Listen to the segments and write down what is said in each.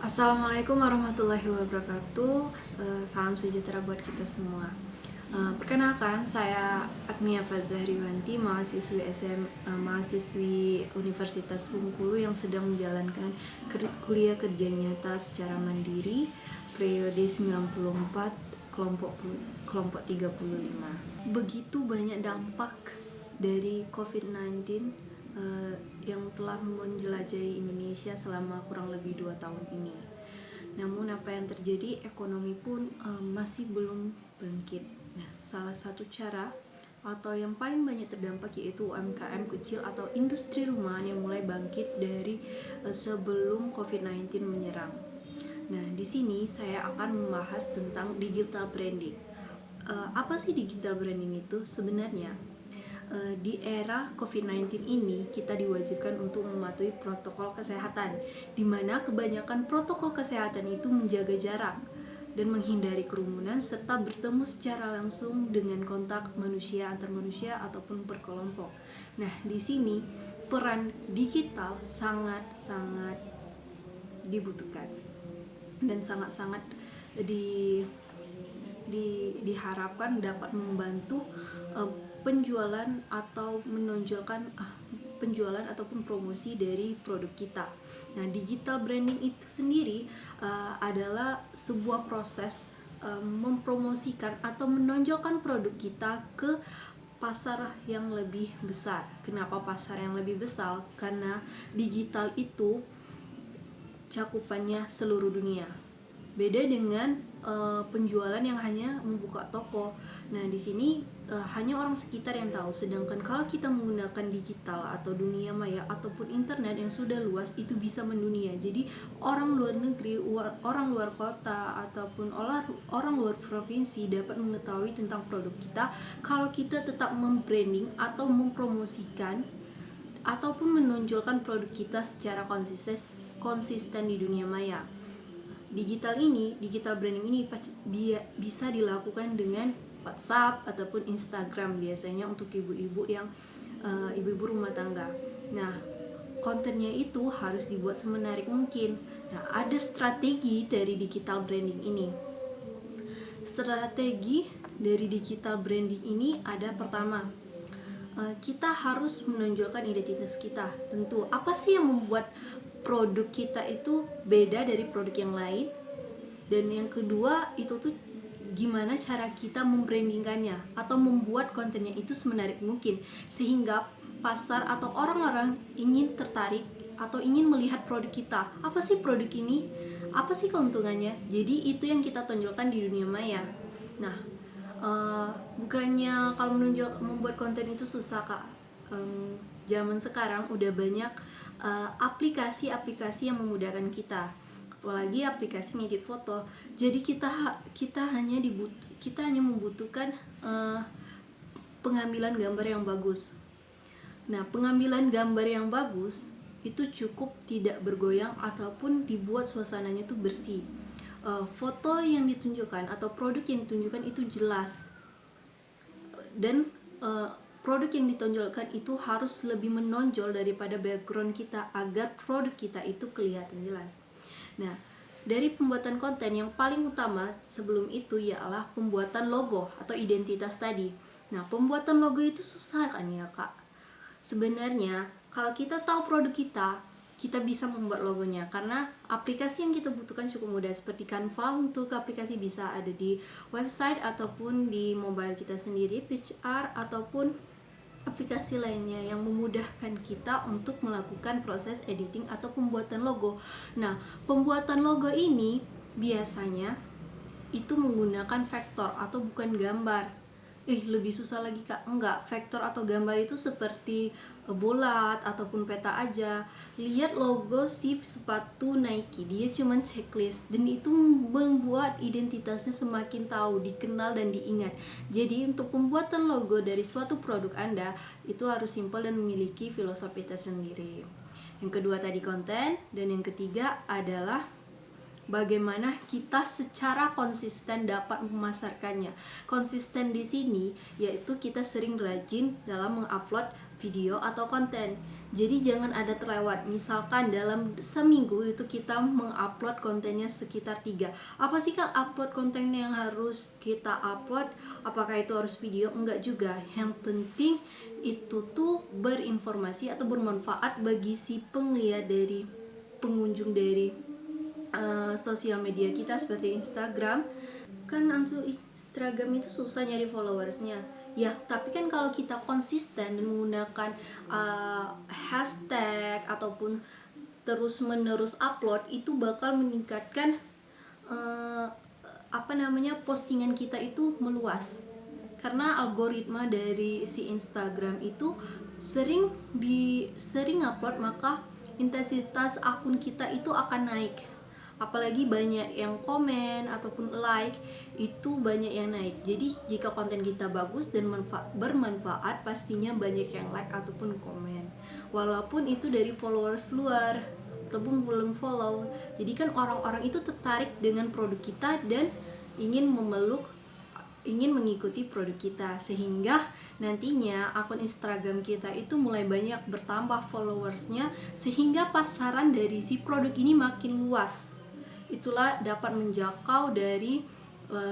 Assalamualaikum warahmatullahi wabarakatuh. Salam sejahtera buat kita semua. Perkenalkan, saya Agnia Fazahriwanti, mahasiswi Universitas Bengkulu yang sedang menjalankan kuliah kerja nyata secara mandiri periode 94 kelompok 35. Begitu banyak dampak dari COVID-19 yang telah menjelajahi Indonesia selama kurang lebih 2 tahun ini. Namun apa yang terjadi, ekonomi pun masih belum bangkit. Nah, salah satu cara atau yang paling banyak terdampak yaitu UMKM kecil atau industri rumahan yang mulai bangkit dari sebelum COVID-19 menyerang. Nah, di sini saya akan membahas tentang digital branding. Apa sih digital branding itu? Sebenarnya di era COVID-19 ini kita diwajibkan untuk mematuhi protokol kesehatan, di mana kebanyakan protokol kesehatan itu menjaga jarak dan menghindari kerumunan serta bertemu secara langsung dengan kontak manusia antar manusia ataupun berkelompok. Nah, di sini peran digital sangat-sangat dibutuhkan dan sangat-sangat diharapkan dapat membantu penjualan atau menonjolkan penjualan ataupun promosi dari produk kita. Nah, digital branding itu sendiri adalah sebuah proses mempromosikan atau menonjolkan produk kita ke pasar yang lebih besar. Kenapa pasar yang lebih besar? Karena digital itu cakupannya seluruh dunia. Beda dengan penjualan yang hanya membuka toko. Nah, di sini hanya orang sekitar yang tahu. Sedangkan kalau kita menggunakan digital atau dunia maya ataupun internet yang sudah luas, itu bisa mendunia. Jadi orang luar negeri, orang luar kota ataupun orang luar provinsi dapat mengetahui tentang produk kita kalau kita tetap membranding atau mempromosikan ataupun menonjolkan produk kita secara konsisten di dunia maya. Digital branding ini bisa dilakukan dengan WhatsApp ataupun Instagram, biasanya untuk ibu-ibu yang ibu-ibu rumah tangga. Nah, kontennya itu harus dibuat semenarik mungkin. Nah, ada strategi dari digital branding ini. Strategi dari digital branding ini ada pertama, kita harus menonjolkan identitas kita. Tentu, apa sih yang membuat produk kita itu beda dari produk yang lain? Dan yang kedua, itu tuh gimana cara kita membrandingkannya atau membuat kontennya itu semenarik mungkin sehingga pasar atau orang-orang ingin tertarik atau ingin melihat produk kita. Apa sih produk ini? Apa sih keuntungannya? Jadi itu yang kita tonjolkan di dunia maya. Nah, bukannya kalau membuat konten itu susah, Kak. Zaman sekarang udah banyak aplikasi-aplikasi yang memudahkan kita, apalagi aplikasi ngedit foto. Jadi kita hanya membutuhkan pengambilan gambar yang bagus. Nah, pengambilan gambar yang bagus itu cukup tidak bergoyang ataupun dibuat suasananya itu bersih. Foto yang ditunjukkan atau produk yang ditunjukkan itu jelas, dan produk yang ditonjolkan itu harus lebih menonjol daripada background kita agar produk kita itu kelihatan jelas. Nah, dari pembuatan konten yang paling utama sebelum itu ialah pembuatan logo atau identitas tadi. Nah, pembuatan logo itu susah kan ya, Kak? Sebenarnya kalau kita tahu produk kita bisa membuat logonya, karena aplikasi yang kita butuhkan cukup mudah, seperti Canva. Untuk aplikasi bisa ada di website ataupun di mobile kita sendiri, PitchR ataupun aplikasi lainnya yang memudahkan kita untuk melakukan proses editing atau pembuatan logo. Nah, pembuatan logo ini biasanya itu menggunakan vektor atau bukan gambar. Lebih susah lagi, Kak. Enggak, vektor atau gambar itu seperti bulat ataupun peta aja. Lihat logo si sepatu Nike, dia cuma checklist, dan itu membuat identitasnya semakin tahu, dikenal dan diingat. Jadi untuk pembuatan logo dari suatu produk Anda itu harus simpel dan memiliki filosofi tersendiri. Yang kedua tadi konten, dan yang ketiga adalah bagaimana kita secara konsisten dapat memasarkannya. Konsisten di sini yaitu kita sering rajin dalam mengupload video atau konten. Jadi jangan ada terlewat. Misalkan dalam seminggu itu kita mengupload kontennya sekitar 3. Apa sih Kak upload konten yang harus kita upload? Apakah itu harus video? Enggak juga. Yang penting itu tuh berinformasi atau bermanfaat bagi si penglihat dari pengunjung dari sosial media kita seperti Instagram. Kan Instagram itu susah nyari followersnya ya, tapi kan kalau kita konsisten dan menggunakan hashtag ataupun terus menerus upload, itu bakal meningkatkan postingan kita itu meluas, karena algoritma dari si Instagram itu sering upload, maka intensitas akun kita itu akan naik. Apalagi banyak yang komen ataupun like, itu banyak yang naik. Jadi jika konten kita bagus dan bermanfaat, pastinya banyak yang like ataupun komen, walaupun itu dari followers luar ataupun belum follow. Jadi kan orang-orang itu tertarik dengan produk kita dan ingin mengikuti produk kita, sehingga nantinya akun Instagram kita itu mulai banyak bertambah followersnya, sehingga pasaran dari si produk ini makin luas. Itulah dapat menjangkau dari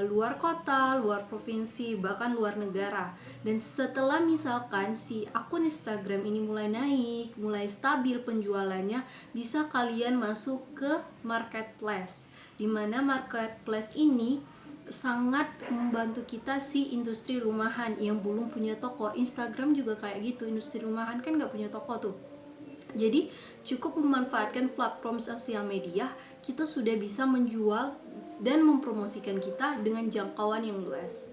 luar kota, luar provinsi, bahkan luar negara. Dan setelah misalkan si akun Instagram ini mulai naik, mulai stabil penjualannya, bisa kalian masuk ke marketplace, dimana marketplace ini sangat membantu kita si industri rumahan yang belum punya toko. Instagram juga kayak gitu, industri rumahan kan nggak punya toko tuh. Jadi cukup memanfaatkan platform sosial media, kita sudah bisa menjual dan mempromosikan kita dengan jangkauan yang luas.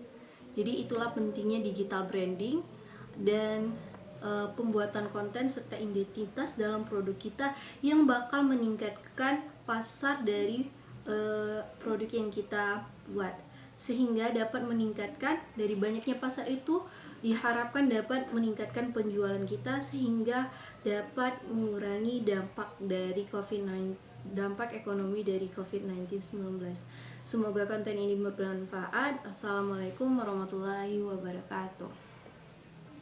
Jadi itulah pentingnya digital branding dan pembuatan konten serta identitas dalam produk kita yang bakal meningkatkan pasar dari produk yang kita buat, sehingga dapat meningkatkan dari banyaknya pasar itu, diharapkan dapat meningkatkan penjualan kita, sehingga dapat mengurangi dampak dari dampak ekonomi dari COVID-19. Semoga konten ini bermanfaat. Assalamualaikum warahmatullahi wabarakatuh.